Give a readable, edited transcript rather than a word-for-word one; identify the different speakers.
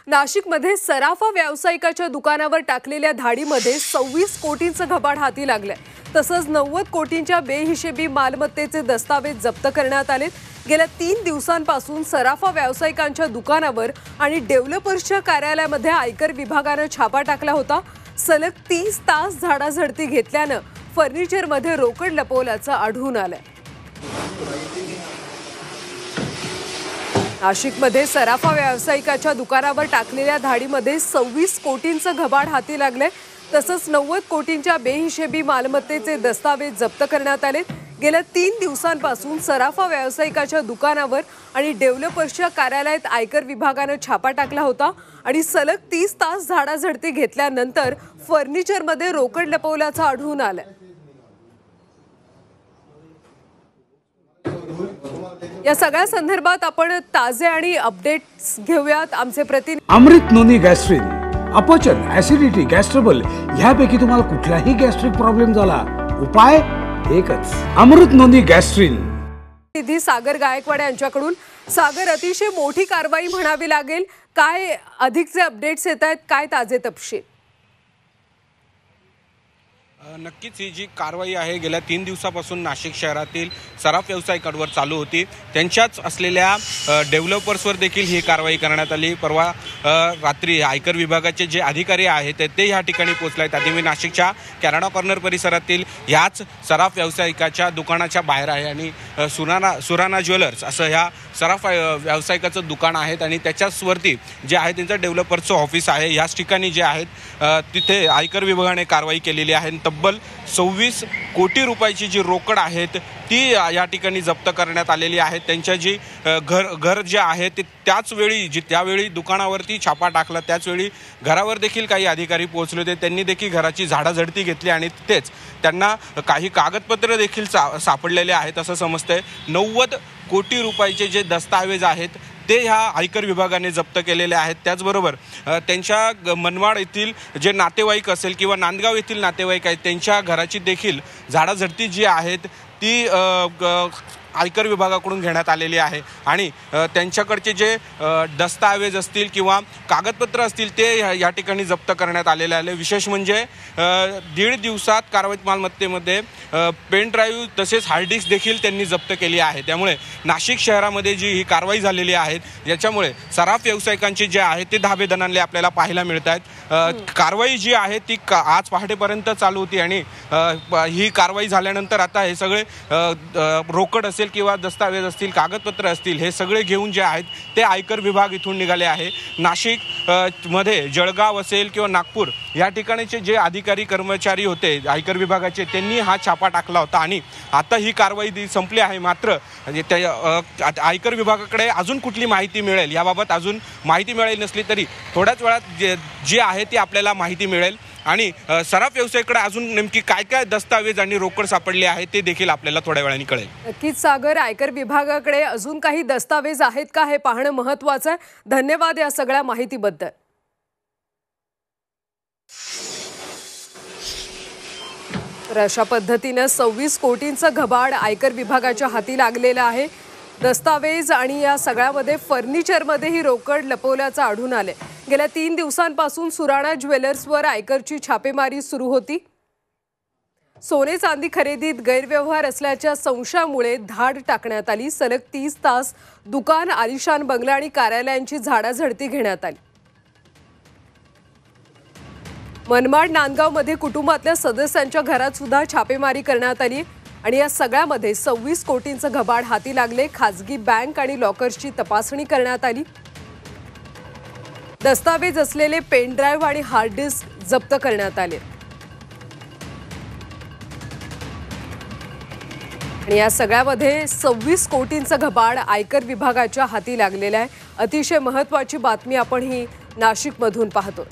Speaker 1: नाशिकमध्ये सराफा व्यावसायिकाच्या दुकानावर टाकलेल्या धाडीमध्ये 26 कोटींचं घबाड हाती लागलंय। तसंच 90 कोटींच्या बेहिशेबी मालमत्तेचे दस्तावेज जप्त करण्यात आले। गेल्या 3 दिवसांपासून सराफा व्यावसायिकांच्या दुकानावर आणि डेव्हलपर्सच्या कार्यालयामध्ये आयकर विभागाने छापा टाकला होता। सलग 30 तास झाडाझडती घेतल्यानं फर्निचरमध्ये रोकड लपवल्याचं आढळून आलंय। नाशिकमध्ये सराफा व्यावसायिकाच्या दुकानावर टाकलेल्या धाडीमध्ये 26 कोटींचं घबाड हाती लागले। तसंच 90 कोटींच्या बेहिशेबी मालमत्तेचे दस्तावेज जप्त करण्यात आले। गेल्या 3 दिवसांपासून सराफा व्यावसायिकाच्या दुकानावर आणि डेव्हलपर्सच्या कार्यालयात आयकर विभागाने छापा टाकला होता आणि सलग 30 तास झाडाझडती घेतल्यानंतर फर्निचरमध्ये रोकड लपवल्याचं आढळून आलंय। या सगळ्या संदर्भात आपण ताजे आणि अपडेट्स घेऊयात। आमचे प्रतिनिधी
Speaker 2: अमृत नोनी गॅस्ट्रिन, अपचन, ऍसिडिटी, गॅस्ट्रबल ह्यापैकी तुम्हाला कुठलाही गॅस्ट्रिक प्रॉब्लेम झाला, उपाय एकच, अमृत नोनी गॅस्ट्रिन।
Speaker 1: निधी सागर गायकवाड यांच्याकडून। सागर, अतिशय मोठी कारवाई म्हणावी लागेल, काय अधिकचे अपडेट्स येत आहेत, काय ताजे तपशील?
Speaker 3: नक्कीच ही जी कारवाई आहे गेल्या 3 दिवसापासून नाशिक शहरातील सराफ व्यावसायिकांवर चालू होती, त्यांच्याच असलेल्या डेव्हलपर्सवर देखील ही कारवाई करण्यात आली। परवा रात्री आयकर विभागाचे जे अधिकारी आहेत ते ह्या ठिकाणी पोहोचले आहेत। आधी मी नाशिकच्या कॅनडा कॉर्नर परिसरातील ह्याच सराफ व्यावसायिकाच्या दुकानाच्या बाहेर आहे आणि सुराना ज्वेलर्स असं ह्या सराफ व्यावसायिकाचं दुकान आहे आणि त्याच्यावरती जे आहे त्यांचं डेव्हलपर्सचं ऑफिस आहे। याच ठिकाणी जे आहेत तिथे आयकर विभागाने कारवाई केलेली आहे। तब्बल 26 कोटी रुपयाची जी रोकड आहेत ती या ठिकाणी जप्त करण्यात आलेली आहे। त्यांच्या जी घर जे आहे ते त्यावेळी दुकानावरती छापा टाकला त्याचवेळी घरावर देखील काही अधिकारी पोहोचले होते। त्यांनी देखील घराची झाडाझडती घेतली आणि तिथेच त्यांना काही कागदपत्र देखील सापडलेले आहेत असं समजतंय। 90 कोटी रुपयाचे जे दस्तावेज आहेत ते ह्या आयकर विभागाने जप्त केलेले आहेत। त्याचबरोबर त्यांच्या मनमाड येथील जे नातेवाईक असेल किंवा नांदगाव येथील नातेवाईक आहेत त्यांच्या घराची देखील झाडाझडती जी आहेत ती आयकर विभागाकडून घेण्यात आलेली आहे आणि त्यांच्याकडचे जे दस्तावेज असतील किंवा कागदपत्र असतील ते या ठिकाणी जप्त करण्यात आलेले आहे। विशेष म्हणजे 1.5 दिवसात कारवाईत मालमत्तेमध्ये पेन ड्राईव्ह तसेच हार्ड डिस्क देखील त्यांनी जप्त केली आहे। त्यामुळे नाशिक शहरामध्ये जी ही कारवाई झालेली आहे याच्यामुळे सराफ व्यावसायिकांचे जे आहे ते धाबे दणाणले आपल्याला पाहायला मिळत आहेत। कारवाई जी आहे ती आज पहाटेपर्यंत चालू होती आणि ही कारवाई झाल्यानंतर आता हे सगळे रोकड असेल किंवा दस्तावेज असतील कागदपत्र असतील हे सगळे घेऊन जे आहेत ते आयकर विभाग इथून निघाले आहे। नाशिक मध्ये जळगाव असेल किंवा नागपूर या ठिकाणचे जे अधिकारी कर्मचारी होते आयकर विभागाचे त्यांनी हा छापा टाकला होता आणि आता ही कारवाई संपली आहे। मात्र आयकर विभागाकडे अजून कुठली माहिती मिळेल याबाबत अजून माहिती मिळाली नसली तरी थोड्याच वेळात जी आहे ती आपल्याला माहिती मिळेल आणि सराफ व्यवसायाकडे अजून नेमकी काय काय दस्तावेज आणि रोकड सापडले आहे ते देखील आपल्याला थोड्या वेळाने कळेल।
Speaker 1: नक्कीच सागर, आयकर विभागाकडे अजून काही दस्तावेज आहेत का हे पाहणं महत्त्वाचं आहे। धन्यवाद या सगळ्या माहितीबद्दल। तर अशा पद्धतीने 26 कोटींचं घबाड आयकर विभागाच्या हाती लागलेलं आहे। दस्तावेज आणि या सगळ्यामध्ये फर्निचरमध्ये ही रोकड लपवल्याचं आढळून आले। गेल्या 3 दिवसांपासून सुराना ज्वेलर्सवर आयकरची छापेमारी सुरू होती। सोने चांदी खरेदीत गैरव्यवहार असल्याच्या संशयामुळे धाड टाकण्यात आली। सलग 30 तास दुकान, आलिशान बंगला आणि कार्यालयांची झाडाझडती घेण्यात आली। मनमाड नांदगावमध्ये कुटुंबातल्या सदस्यांच्या घरात सुद्धा छापेमारी करण्यात आली आणि या सगळ्यामध्ये 26 कोटींचं घबाड हाती लागले। खाजगी बँक आणि लॉकर्सची तपासणी करण्यात आली। दस्तावेज असलेले पेन ड्राईव्ह आणि हार्ड डिस्क जप्त करण्यात आले आणि या सगळ्यामध्ये 26 कोटींचं घबाड आयकर विभागाच्या हाती लागलेलं आहे। अतिशय महत्त्वाची बातमी आपण ही नाशिकमधून पाहतो।